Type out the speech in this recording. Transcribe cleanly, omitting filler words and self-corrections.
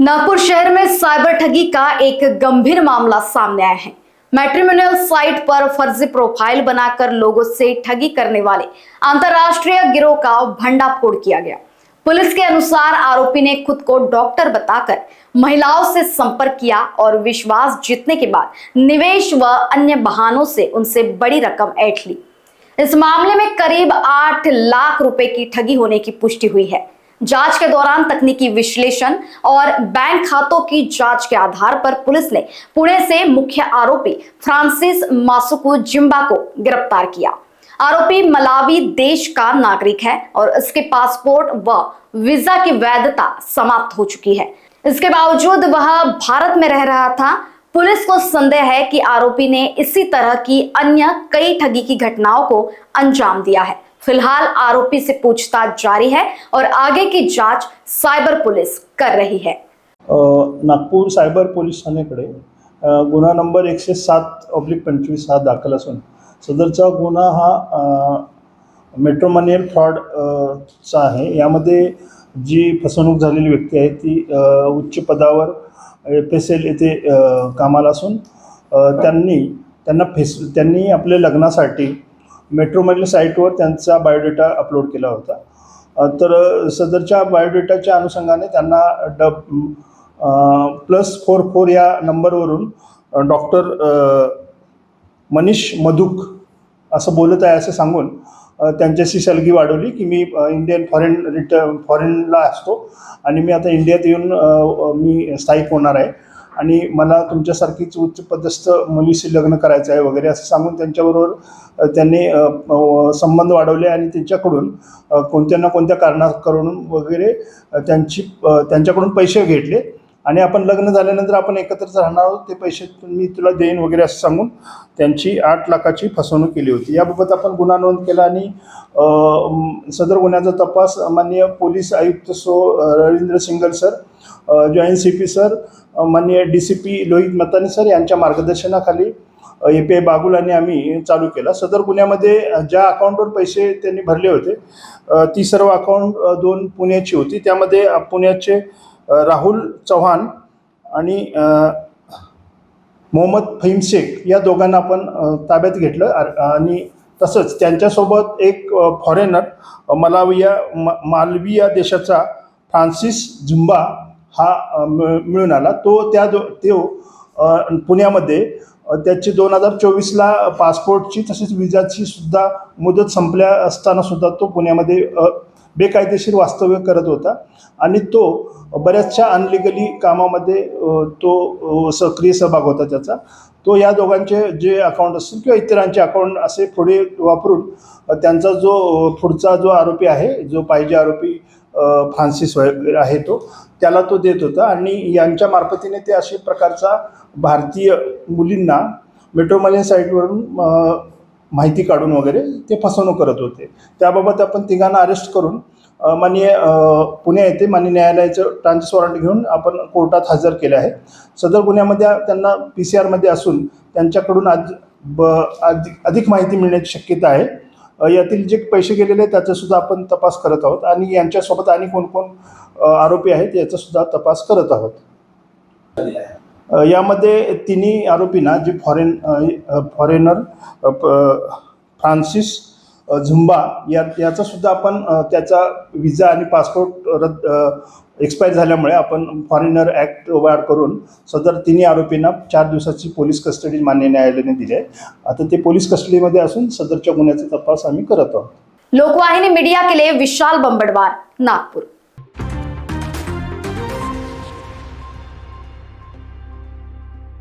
नागपुर शहर में साइबर ठगी का एक गंभीर मामला सामने आया है। मैट्रिमोनियल साइट पर फर्जी प्रोफाइल बनाकर लोगों से ठगी करने वाले अंतरराष्ट्रीय गिरोह का भंडाफोड़ किया गया। पुलिस के अनुसार आरोपी ने खुद को डॉक्टर बताकर महिलाओं से संपर्क किया और विश्वास जीतने के बाद निवेश व अन्य बहानों से उनसे बड़ी रकम ऐंठ ली। इस मामले में करीब 8 लाख रुपए की ठगी होने की पुष्टि हुई है। जांच के दौरान तकनीकी विश्लेषण और बैंक खातों की जांच के आधार पर पुलिस ने पुणे से मुख्य आरोपी फ्रांसिस मासुकु जिम्बा को गिरफ्तार किया। आरोपी मलावी देश का नागरिक है और इसके पासपोर्ट व वीजा की वैधता समाप्त हो चुकी है। इसके बावजूद वह भारत में रह रहा था। पुलिस को संदेह है कि आरोपी ने इसी तरह की अन्य कई ठगी की घटनाओं को अंजाम दिया है। फिलहाल आरोपी से पूछताछ जारी है और आगे की जांच सायबर पुलिस कर रही है। नागपूर सायबर पोलीस ठाण्याकडे गुन्हा नंबर 107/25 हा दाखल असून सदरचा गुन्हा हा मेट्रोमोनियल फ्रॉड चा आहे। यामध्ये जी फसवणूक झालेली व्यक्ती आहे ती उच्च पदावर FSL येथे कामाला असून त्यांनी आपल्या लग्नासाठी मेट्रोमोनियल साईटवर त्यांचा बायोडेटा अपलोड केला होता। तर सदरच्या बायोडेटाच्या अनुषंगाने त्यांना +44 या नंबरवरून डॉक्टर मनीष मधुक असं बोलत आहे असं सांगून त्यांच्याशी सलगी वाढवली की मी इंडियन फॉरेनला असतो आणि मी आता इंडियात येऊन मी स्थायिक होणार आहे आणि मला तुमच्यासारखीच उच्च पदस्थ मुलीशी लग्न करायचं आहे वगैरे असं सांगून त्यांच्याबरोबर त्यांनी संबंध वाढवले आणि त्यांच्याकडून कोणत्या ना कोणत्या कारणाकरून वगैरे त्यांच्याकडून पैसे घेतले आणि आपण लग्न झाल्यानंतर आपण एकत्रच राहणार आहोत, ते पैसे मी तुला देईन वगैरे असं सांगून त्यांची 8 लाखाची फसवणूक केली होती। याबाबत आपण गुन्हा नोंद केला आणि सदर गुन्ह्याचा तपास माननीय पोलीस आयुक्त Ravindra single sir, joint CP sir, माननीय DCP लोहित मतानी सर यांच्या मार्गदर्शनाखाली API बागुल आणि आम्ही चालू केला। सदर गुन्ह्यामध्ये ज्या अकाउंटवर पैसे त्यांनी भरले होते ती सर्व अकाउंट 2 पुण्याची होती। त्यामध्ये पुण्याचे राहुल चौहान आणि मोहम्मद फहीम शेख या दोघांना आपण ताब्यात घेतलं आणि तसंच त्यांच्यासोबत एक फॉरेनर मालविया देशाचा फ्रान्सिस झुंबा हा मिळून आला। तो पुण्यामध्ये त्याची 2024ला पासपोर्टची तसेच विजाची सुद्धा मुदत संपल्या असताना सुद्धा तो पुण्यामध्ये बेकायदेशीर वास्तव्य करत होता आणि तो बऱ्याचशा अनलिगली कामामध्ये तो सक्रिय सहभाग होता त्याचा। तो या दोघांचे जे अकाउंट असतील किंवा इतरांचे अकाउंट असे पुढे वापरून त्यांचा पुढचा जो आरोपी आहे, जो पाहिजे आरोपी फ्रान्सिस आहे त्याला तो देत होता आणि यांच्या मार्फतीने ते अशा प्रकारचा भारतीय मुलींना मेट्रोमोनियल साईटवरून माहिती काढून वगैरे ते फसवणूक करत होते। त्याबाबत आपण तिघांना अरेस्ट करून माननीय पुणे येथे माननीय न्यायालयाचं ट्रान्झिट वॉरंट घेऊन आपण कोर्टात हजर केले आहे। सदर गुन्ह्यामध्ये त्यांना PCR मध्ये असून त्यांच्याकडून अधिक माहिती मिळण्याची शक्यता आहे। यातील जे पैसे गेलेले त्याचा सुद्धा आपण तपास करत आहोत आणि यांच्यासोबत आणि कोण आरोपी आहेत याचा सुद्धा तपास करत आहोत। यामध्ये तिन्ही आरोपींना जे फॉरेनर फ्रान्सिस झुंबा याचा सुद्धा आपण त्याचा विजा आणि पासपोर्ट एक्सपायर झाल्यामुळे आपण फॉरेनर ॲक्ट वाढ करून सदर तिन्ही आरोपींना 4 दिवसाची पोलीस कस्टडी मान्य न्यायालयाने दिली आहे। आता ते पोलीस कस्टडीमध्ये असून सदरच्या गुन्ह्याचा तपास आम्ही करत आहोत। लोकवाहिनी मीडिया के लिए विशाल बंबड़वार, नागपुर।